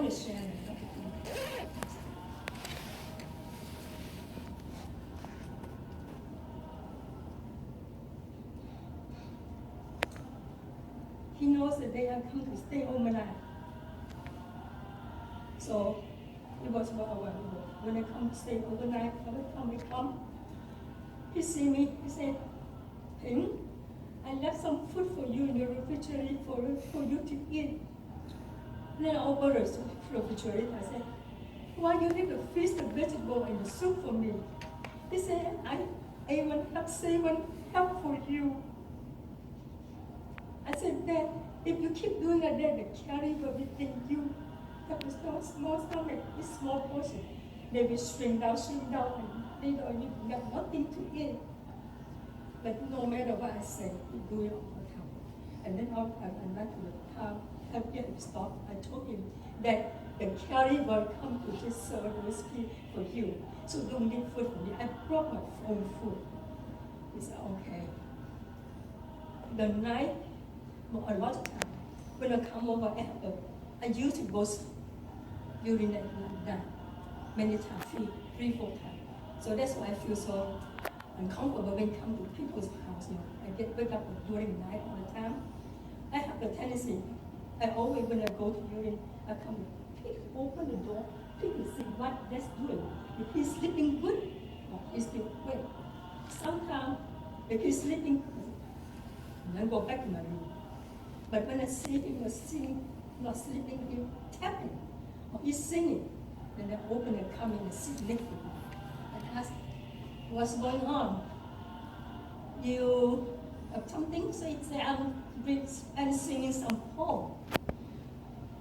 to share that. He knows that they are come to stay overnight. So it was well, when I come to stay overnight, every time we come, he see me, he said, Ping, I left some food for you in the refrigerator for you to eat. Then I opened the refrigerator, I said, why you leave the fish, the vegetable, and the soup for me? He said, I even have saved help for you. I said, Dad, if you keep doing like that, the carry will be in you. That was no small stomach, this small portion. They will shrink down, and they don't even have nothing to eat. But no matter what I say, we do it all the time. And then I went to the car, I get stop. I told him that the carry will come to just serve the whiskey for you. So don't need food for me. I brought my own food. He said, okay. The night, a lot of time, when I come over, I used to go urinate like that many times, three, 4 times. So that's why I feel so uncomfortable when I come to people's house. I get wake up during the night all the time. I have the tendency, I always, when I go to urine, I come, open the door, pick and see what that's doing. If he's sleeping good, or he's still awake. Sometimes, if he's sleeping, then go back to my room. But when I see him not sleeping, he's tapping, or he's singing, then I open and come in and sit next to him. I ask, what's going on? You have something? So he said, I'm singing some poem.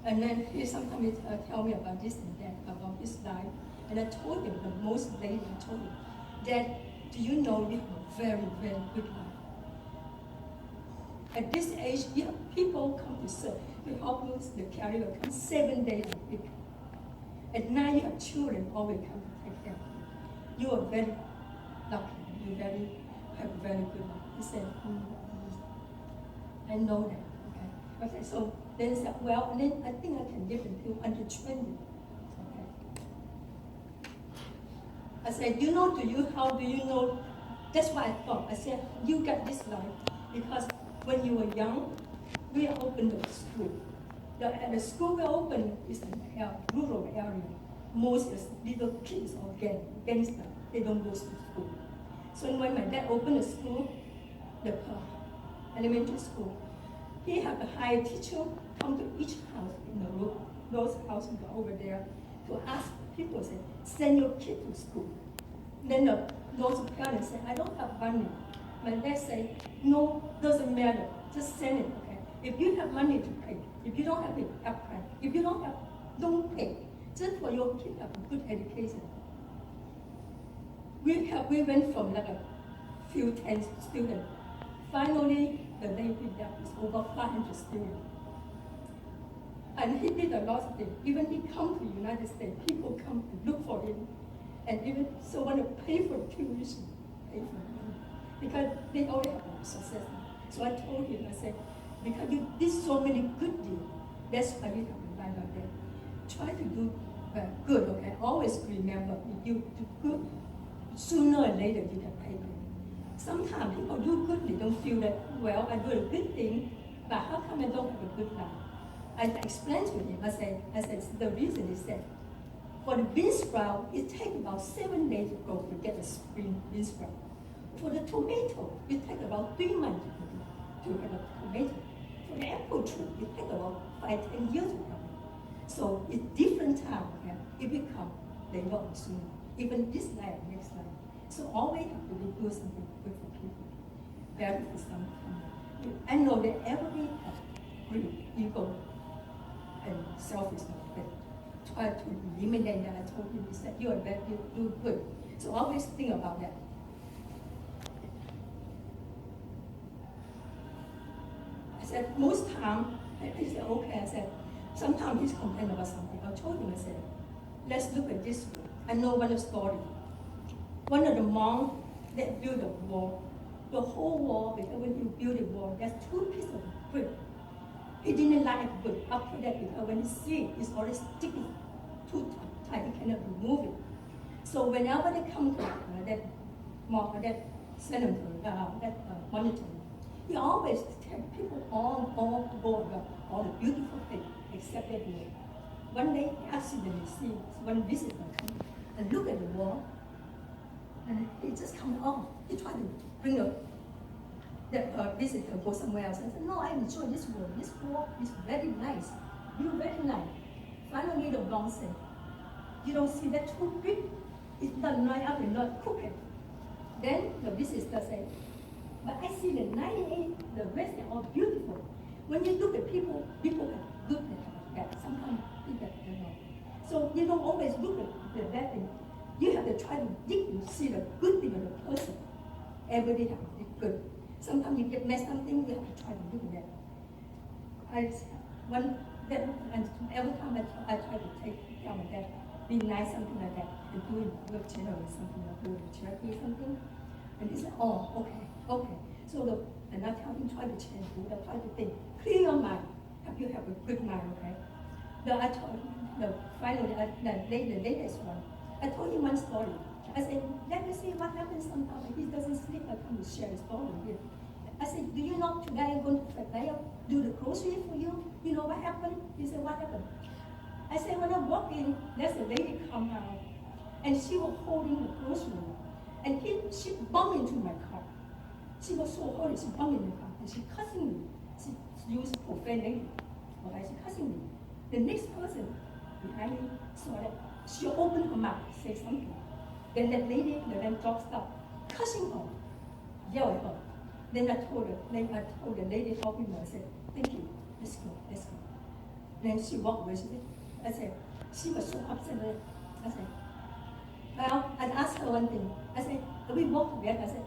And then he sometimes tell me about this and that, about his life. And I told him, the most lady I told him, Dad, do you know you have a very, very good life? At this age, you have people come to serve. You help you, the carrier will come 7 days a week. At night, you have children always come to take care of you. You are very lucky. You have a very good life. He said, I know that. Okay, so then he said, well, and then I think I can live until under 20. Okay. I said, how do you know? That's what I thought. I said, you got this life because when you were young, we opened the school. The school we opened is in a rural area. Most little kids are gangsters. They don't go to school. So when my dad opened the school, the elementary school, he had a higher teacher come to each house in the road, those houses over there, to ask people, say, send your kid to school. Then those parents say, I don't have money. My dad say, no, doesn't matter, just send it, okay? If you have money to pay, if you don't have it, pay. If you don't have, don't pay. Just for your kid to have a good education. We went from like a few 10 students. Finally, the day we left is over 500 students. And he did a lot of things. Even he come to the United States, people come to look for him. And even so want to pay for tuition, pay for him. Because they already have a success. So I told him, I said, because you did so many good deeds, that's why you have a life like that. Try to do good, okay? Always remember, if you do good, sooner or later you can pay back. Sometimes people do good, they don't feel that, well, I do a good thing, but how come I don't have a good life? I explained to him, I said, the reason is that for the bean sprout, it takes about 7 days to grow to get a spring bean sprout. For the tomato, it takes about 3 months to have a tomato. For the apple tree, it takes about 5-10 years to come. So it's different time, okay? It will come later or sooner. Even this life, next life. So always have to do something good for people. Very for some time. I know that every greed, ego, and selfishness, but try to eliminate that. I told him, he said, you are bad, you do good. So always think about that. I said, most time, he said, okay. I said, sometimes he's complaining about something. I told him, I said, let's look at this way. I know one story. One of the monks that built a wall, the whole wall, because when you build a wall, there's 2 pieces of brick. He didn't like it, but after that, because when he see it, it's already sticky, too tight, he cannot remove it. So whenever they come to that cemetery, monastery, he always tell people all go about all the beautiful things, except that wall. One day, he accidentally see one visitor come and look at the wall, and he just come off. He tried to bring that visitor go somewhere else. I said, no, I enjoy this wall. This wall is very nice. You're very nice. Finally, the monk said, you don't see that too big? It's not right up and not crooked. Then the visitor said, but I see the 98, the rest are all beautiful. When you look at people have good at that. Sometimes people don't know. So you don't always look at the bad thing. You have to try to dig and see the good thing of the person. Everybody has to be good. Sometimes you get messed something, you have to try to look at that. And every time I try to take care of that, be nice, something like that, and do it with generally something like do it charity something. And he said, oh, okay. So and I tell him, try to change it, I try to think, clear your mind, have you have a good mind, okay? I told him, finally, the latest one, I told him one story. I said, let me see what happens sometimes. If he doesn't sleep, I come to share a story here. I said, do you know today I'm going to Fredaya, do the grocery for you? You know what happened? He said, what happened? I said, when I walk in, there's a lady come out, and she was holding the grocery, and she bumped into my car. She was so holy, she bumped into the car, and she cussing me. She used profane language. Okay, she cussing me. The next person behind me saw that. She opened her mouth, say something. Then that lady, the lamb dog stopped, cussing her, yell at her. Then I told the lady talking to her, I said, thank you, let's go. Then she walked away, I said, she was so upset. I said, well, I asked her one thing. I said, we walked together, I said,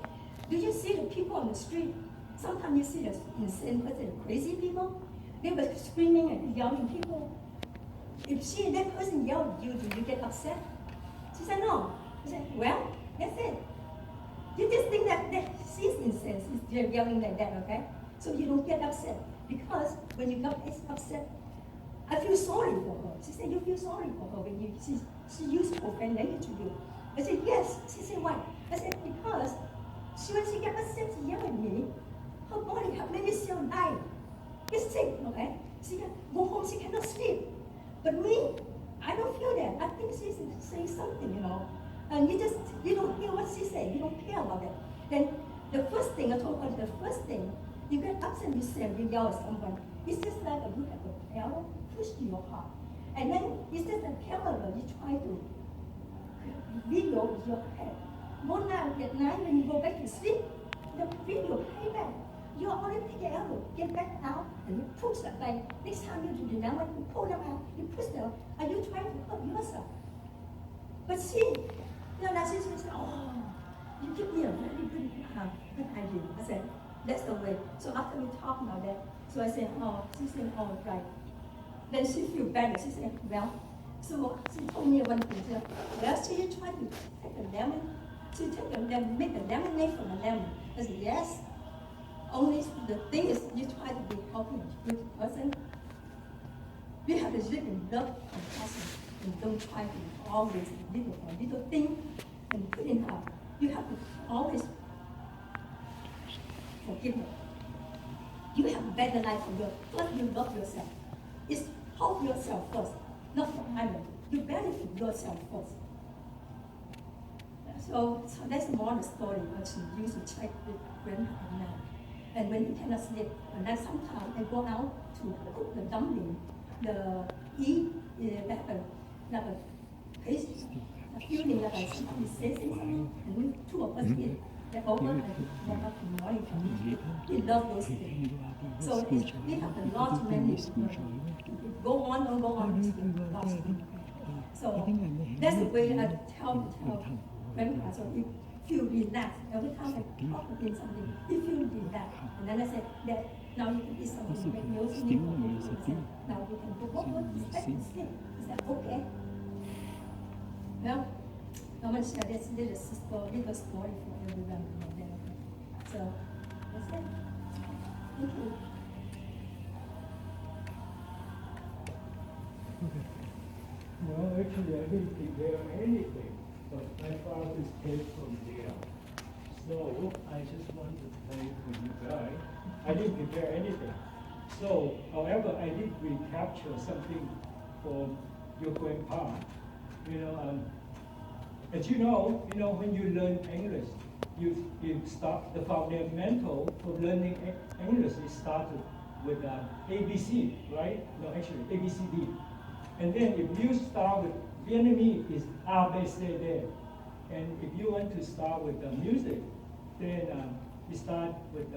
do you see the people on the street? Sometimes you see the insane person, crazy people. They were screaming and yelling people. If that person yelled at you, do you get upset? She said, no. I said, well, that's it. You just think that she's insane, she's yelling like that, okay? So you don't get upset. Because when you get upset, I feel sorry for her. She said, you feel sorry for her when she used profane language to you. I said, yes. She said, why? I said, because when she gets upset, she yells at me, her body, her many cells die. It's sick, okay? She can go home, she cannot sleep. But me, I don't feel that. I think she's saying something, And you don't hear what she said. You don't care about that. Then the first thing I told her, you get upset yourself, you yell at someone. It's just like you have a arrow pushed to your heart. And then it's just a camera, you try to video with your head. One night at night when you go back to sleep, the video play back. You already take the arrow, get back out, and you push that back. Next time you do the number, you pull them out, you push them, and you try to hurt yourself. But she said, oh, you give me a very good idea. I said, that's the way. So after we talked about that, so I said, she said, right. Then she feel better. She said, well, so she told me one thing. She said, well, she tried to take a lemon. She took a lemon, make a lemonade from a lemon. I said, yes. Only the thing is, you try to be helping a good person. We have to live in love, compassion, and don't try to always little thing and put in her. You have to always forgive her. You have a better life for you. First, you love yourself. It's help yourself first, not for others. You benefit yourself first. So that's more the story what she used to check with grandpa now. And when he cannot sleep, and then sometimes I go out to cook the dumpling, like a paste, a feeling like something is something, and two of us eat. They're over and one up in the morning to meet. He loves those things. So we have a lot many. Go on, don't go on. So that's the way I tell grandpa. So he feel relaxed. Every time I talk to him something, he feel relaxed. And then I said, that now you can eat something, make meals, you need to eat. Now you can go home, back to sleep. He said, okay. Well, I'm going to share this little story for everyone. So, that's it. Thank you. actually I didn't prepare anything, but my father's came from there. So I just want to play for you guys. I didn't prepare anything. So, however, I did recapture something from your grandpa. As you know, when you learn English, you start the fundamental for learning English is started with ABC, right? No, actually ABCD. And then if you start with Vietnamese, it's A, B, C, D. And if you want to start with music, then you start with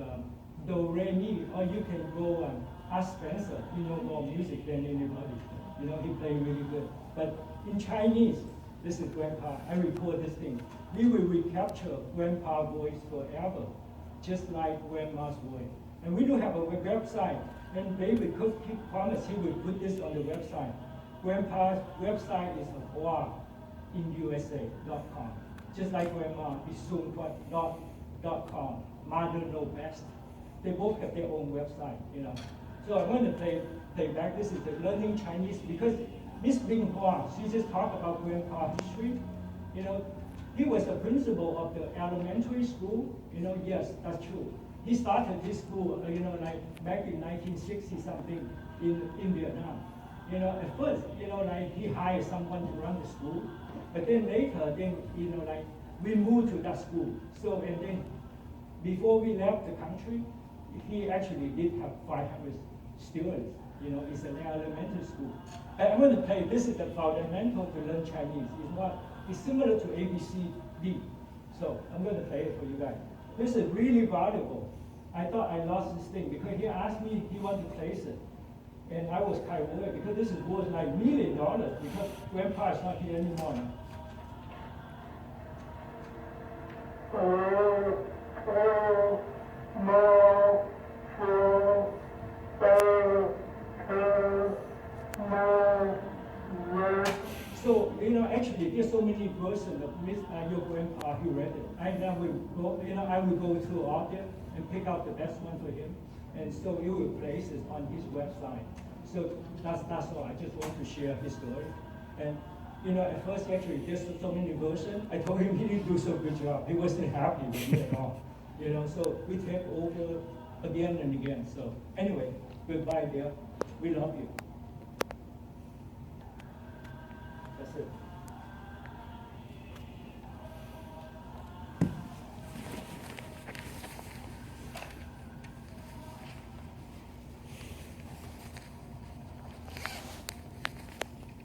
Do, Re, Mi, or you can go ask Spencer. He knows more music than anybody. He plays really good. But in Chinese, this is Grandpa. I record this thing. We will recapture Grandpa's voice forever, just like Grandma's voice. And we do have a website. And David Cook promised he would put this on the website. Grandpa's website is hoa.inusa.com. Just like Grandma is soon.com. Mother know best. They both have their own website, So I want to play back. This is the learning Chinese because Miss Bing Hua, she just talked about Grandpa history. He was the principal of the elementary school. Yes, that's true. He started his school, like back in 1960 something in Vietnam. At first, he hired someone to run the school, but then later, we moved to that school. So, and then before we left the country, he actually did have 500 students. It's an elementary school. I'm going to play, this is the fundamental to learn Chinese. It's similar to ABCD. So I'm going to play it for you guys. This is really valuable. I thought I lost this thing because he asked me he wanted to place it. And I was kind of worried because this is worth like $1 million because Grandpa is not here anymore now. So, actually, there's so many versions of your grandpa, he read it. I will go through all them and pick out the best one for him. And so you will place it on his website. So that's all. I just want to share his story. And, at first, actually, there's so many versions. I told him he didn't do so good job. He wasn't happy with it at all. So we take over again and again. So anyway, goodbye, dear. We love you. That's it.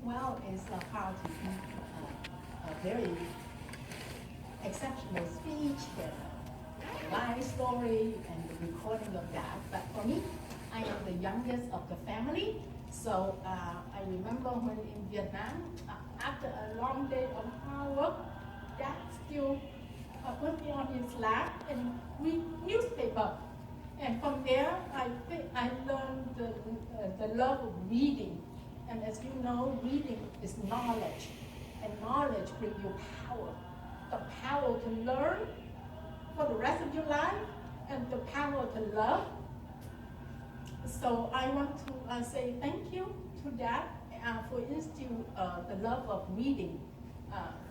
Well, it's hard to see a very exceptional speech, a live story, and the recording of that. But for me, I am the youngest of the family. So I remember when in Vietnam, after a long day of hard work, Dad still put me on his lap and read newspaper. And from there, I think I learned the love of reading. And as you know, reading is knowledge, and knowledge brings you power. The power to learn for the rest of your life, and the power to love. So I want to say thank you to Dad for instilling the love of reading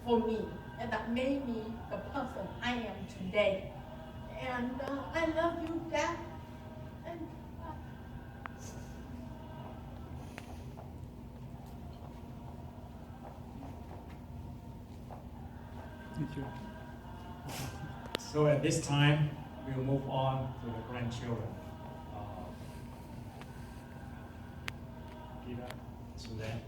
for me, and that made me the person I am today. And I love you, Dad. And, Thank you. So at this time, we'll move on to the grandchildren. Peter, Suzanne.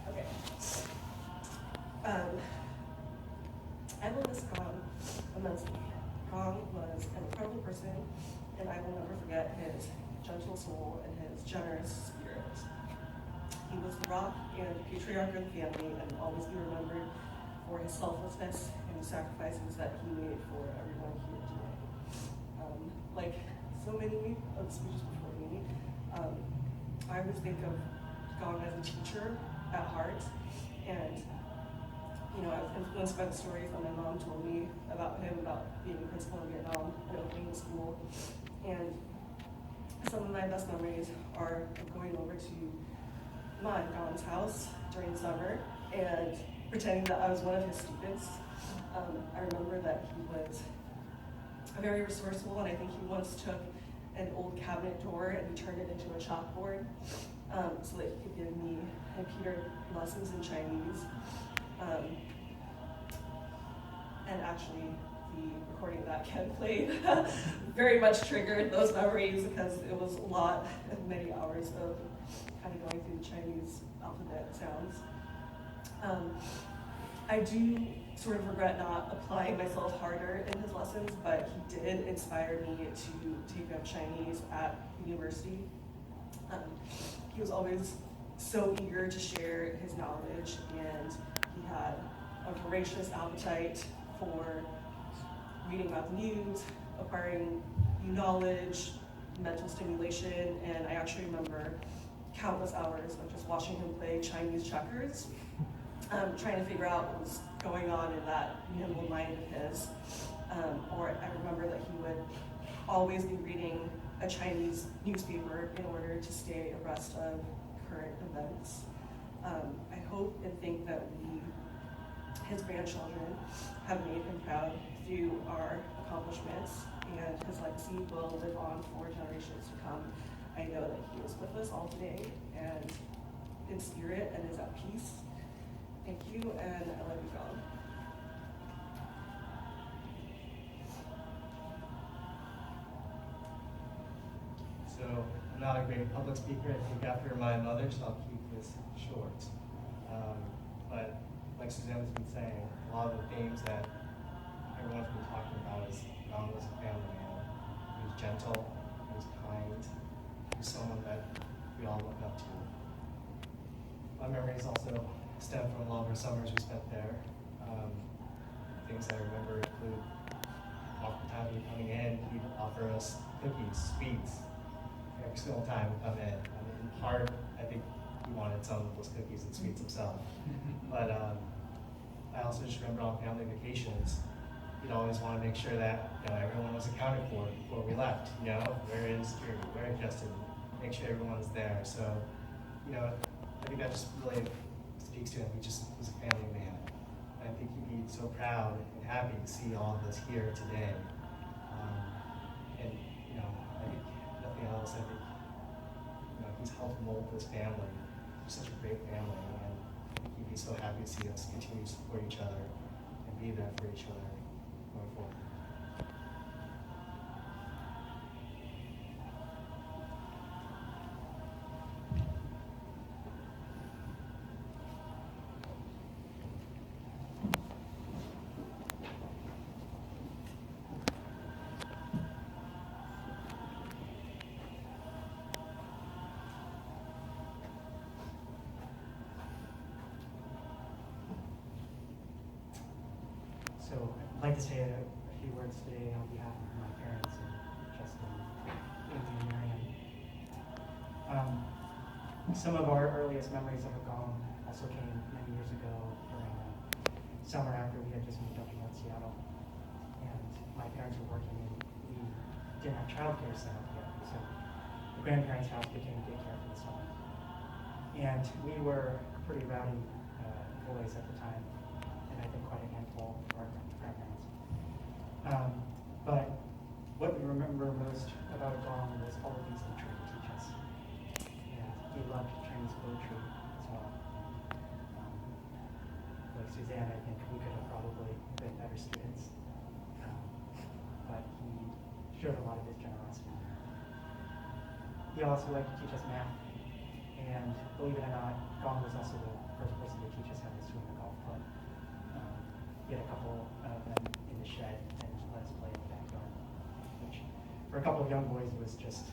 Okay. Evelyn Kong immensely. Kong was an incredible person, and I will never forget his gentle soul and his generous spirit. He was the rock and patriarch of the family and will always be remembered for his selflessness and the sacrifices that he made for everyone here today. many of the speeches before me, I always think of Gong as a teacher at heart, and I was influenced by the stories that my mom told me about him, about being a principal in Vietnam and opening the school. And some of my best memories are of going over to my Gong's house during the summer and pretending that I was one of his students. I remember that he was very resourceful, and I think he once took an old cabinet door and he turned it into a chalkboard so that he could give me and Peter lessons in Chinese. And actually, the recording that Ken played very much triggered those memories because it was a lot of many hours of kind of going through the Chinese alphabet sounds. I do sort of regret not applying myself harder in his lessons, but he did inspire me to take up Chinese at university. He was always so eager to share his knowledge, and he had a voracious appetite for reading about the news, acquiring new knowledge, mental stimulation, and I actually remember countless hours of just watching him play Chinese checkers, trying to figure out what was going on in that nimble mind of his. Or I remember that he would always be reading a Chinese newspaper in order to stay abreast of current events. I hope and think that we, his grandchildren, have made him proud through our accomplishments, and his legacy will live on for generations to come. I know that he is with us all today and in spirit and is at peace. Thank you, and I love you, God. So I'm not a great public speaker. I think after my mother, so I'll keep this short. But like Suzanne has been saying, a lot of the themes that everyone's been talking about is Gong was a family man. He was gentle, he was kind, he was someone that we all look up to. My memories also stem from longer summers we spent there. Things I remember include oftentimes we coming in, he'd offer us cookies, sweets, every single time we come in. I mean, in part, I think he wanted some of those cookies and sweets himself. But I also just remember on family vacations, he'd always want to make sure that everyone was accounted for before we left. Where is Drew? Where is Justin? Make sure everyone's there. So, I think that just really speaks to him. He just was a family man. I think he'd be so proud and happy to see all of us here today. And I think nothing else. I think he's helped mold this family. Such a great family, and I think he'd be so happy to see us continue to support each other and be there for each other going forward. So I'd like to say a few words today on behalf of my parents and Justin, Amy, and Marion. Some of our earliest memories of Gong also came many years ago during a summer after we had just moved up to Seattle. And my parents were working and we didn't have childcare set up yet. So the grandparents' house became daycare for the summer. And we were pretty rowdy boys at the time. And I think quite a handful for our grandparents. But what we remember most about Gong was all the things he tried to teach us. And he loved Chinese poetry as well. Like Suzanne, I think we could have probably been better students. But he showed a lot of his generosity. He also liked to teach us math. And believe it or not, Gong was also the first person to teach us how to swim a golf club. We had a couple of them in the shed and let us play in the backyard, which for a couple of young boys was just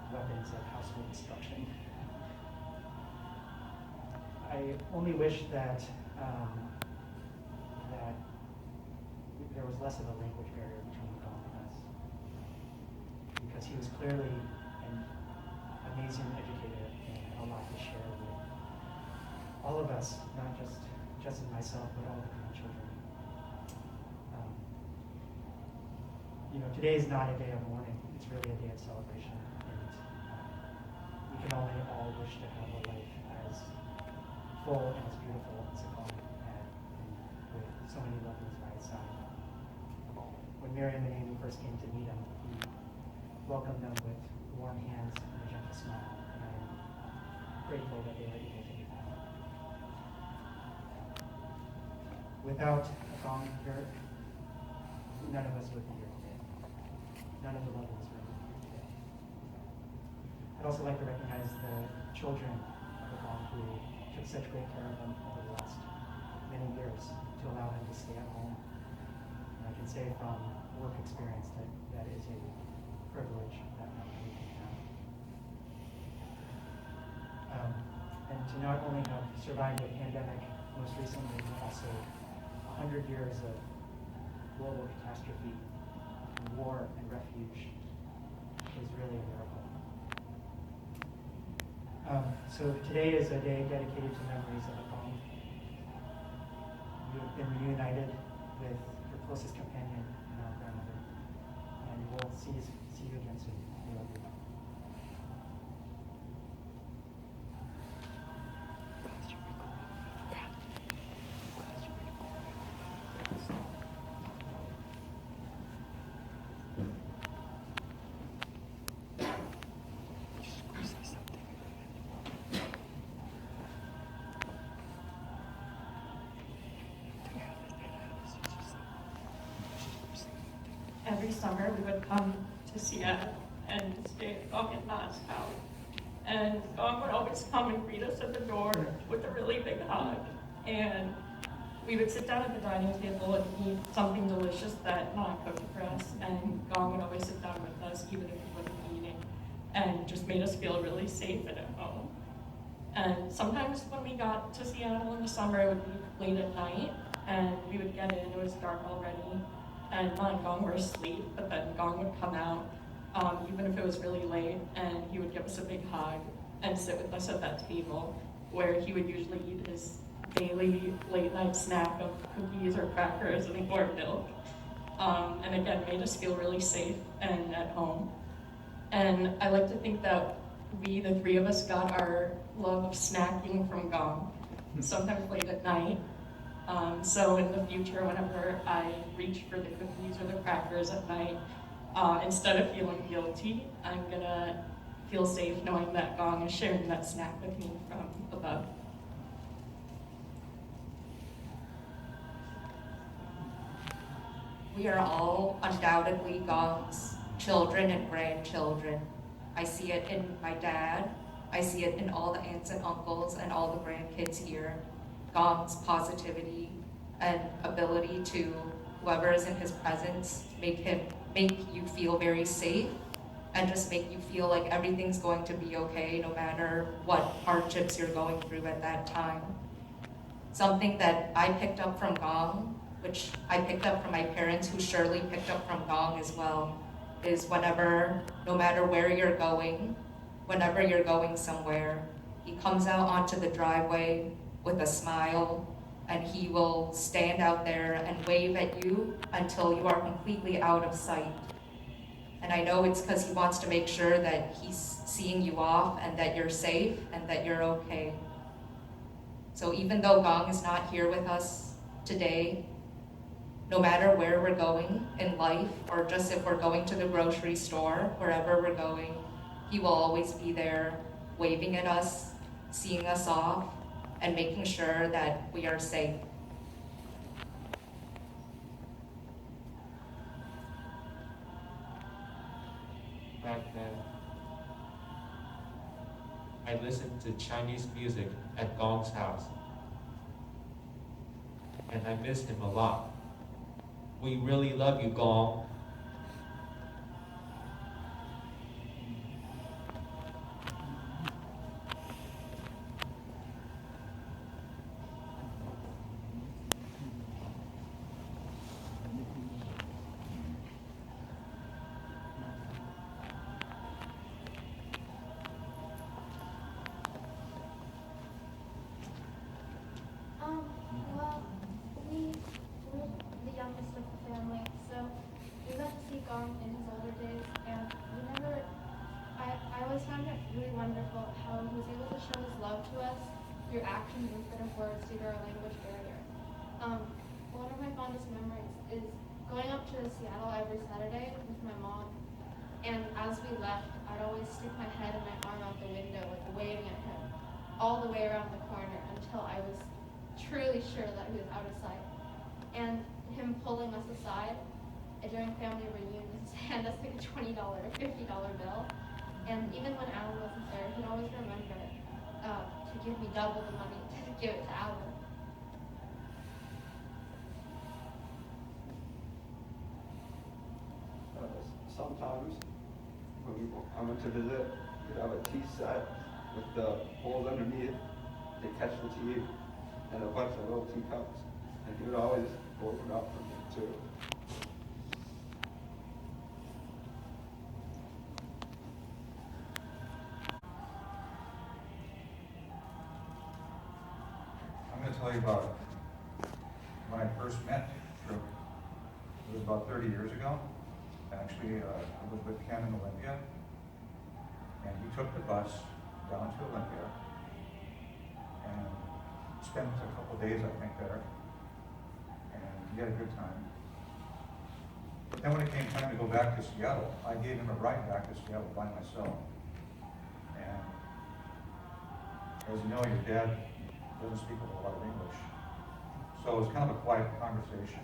weapons of household destruction. I only wish that that there was less of a language barrier between Gong and us. because he was clearly an amazing educator and had a lot to share with all of us, not just in myself, but all of the grandchildren. Today is not a day of mourning, it's really a day of celebration, and we can only all wish to have a life as full and as beautiful as Gong had, and with so many loved ones by his side. When Miriam and Amy first came to meet him, he welcomed them with warm hands and a gentle smile, and I am grateful that they were able to do that. Without Gong here, none of us would be here today. None of the loved ones would be here today. I'd also like to recognize the children of the Gong who took such great care of him over the last many years to allow him to stay at home. And I can say from work experience that is a privilege that not many can have. And to not only have survived the pandemic most recently, but also 100 years of global catastrophe, and war and refuge is really a miracle. So today is a day dedicated to memories of a Gong. You have been reunited with your closest companion and our grandmother, and we'll see you again soon. We love you. Every summer we would come to Seattle and stay at Gong and Ma's house. And Gong would always come and greet us at the door with a really big hug. And we would sit down at the dining table and eat something delicious that Ma cooked for us. And Gong would always sit down with us even if he wasn't eating, and just made us feel really safe and at home. And sometimes when we got to Seattle in the summer, it would be late at night, and we would get in, it was dark already, and Ma and Gong were asleep, but then Gong would come out, even if it was really late, and he would give us a big hug and sit with us at that table, where he would usually eat his daily late night snack of cookies or crackers and warm milk. And again, made us feel really safe and at home. And I like to think that we, the three of us, got our love of snacking from Gong, sometimes late at night. So in the future, whenever I reach for the cookies or the crackers at night, instead of feeling guilty, I'm gonna feel safe knowing that Gong is sharing that snack with me from above. We are all undoubtedly Gong's children and grandchildren. I see it in my dad. I see it in all the aunts and uncles and all the grandkids here. Gong's positivity and ability to, whoever is in his presence, make you feel very safe and just make you feel like everything's going to be okay no matter what hardships you're going through at that time. Something that I picked up from Gong, which I picked up from my parents, who surely picked up from Gong as well, is no matter where you're going, whenever you're going somewhere, he comes out onto the driveway with a smile, and he will stand out there and wave at you until you are completely out of sight. And I know it's because he wants to make sure that he's seeing you off and that you're safe and that you're okay. So even though Gong is not here with us today, no matter where we're going in life, or just if we're going to the grocery store, wherever we're going, he will always be there, waving at us, seeing us off, and making sure that we are safe. Back then, I listened to Chinese music at Gong's house, and I miss him a lot. We really love you, Gong. through actions instead of words due to our language barrier. One of my fondest memories is going up to Seattle every Saturday with my mom, and as we left, I'd always stick my head and my arm out the window, like waving at him, all the way around the corner until I was truly sure that he was out of sight. And him pulling us aside during family reunions, hand us like a $20 or $50 bill. And even when Alan wasn't there, he'd always remember to give me double the money to give it to Alan. Sometimes when I went to visit, we'd have a tea set with the holes underneath to catch the tea and a bunch of little teacups, and he would always open up for me too. I'm going to tell you about when I first met Truc. It was about 30 years ago. Actually, I was with Ken in Olympia, and he took the bus down to Olympia and spent a couple days, I think, there, and he had a good time. But then when it came time to go back to Seattle, I gave him a ride back to Seattle by myself. And as you know, your dad doesn't speak a whole lot of English, so it was kind of a quiet conversation.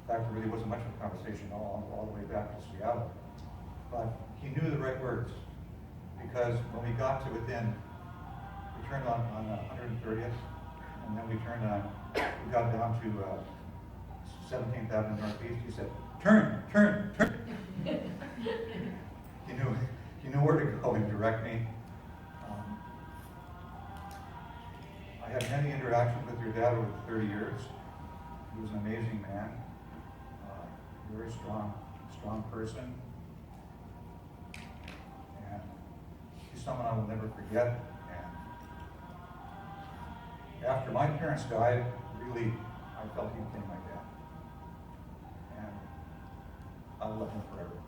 In fact, there really wasn't much of a conversation all the way back to Seattle. But he knew the right words, because when we got to we turned on 130th, and then we got down to 17th Avenue Northeast. He said, turn, turn, turn. He knew where to go and direct me. I had many interactions with your dad over 30 years. He was an amazing man. Very strong person, and he's someone I will never forget. And after my parents died, really, I felt he became my dad, and I love him forever.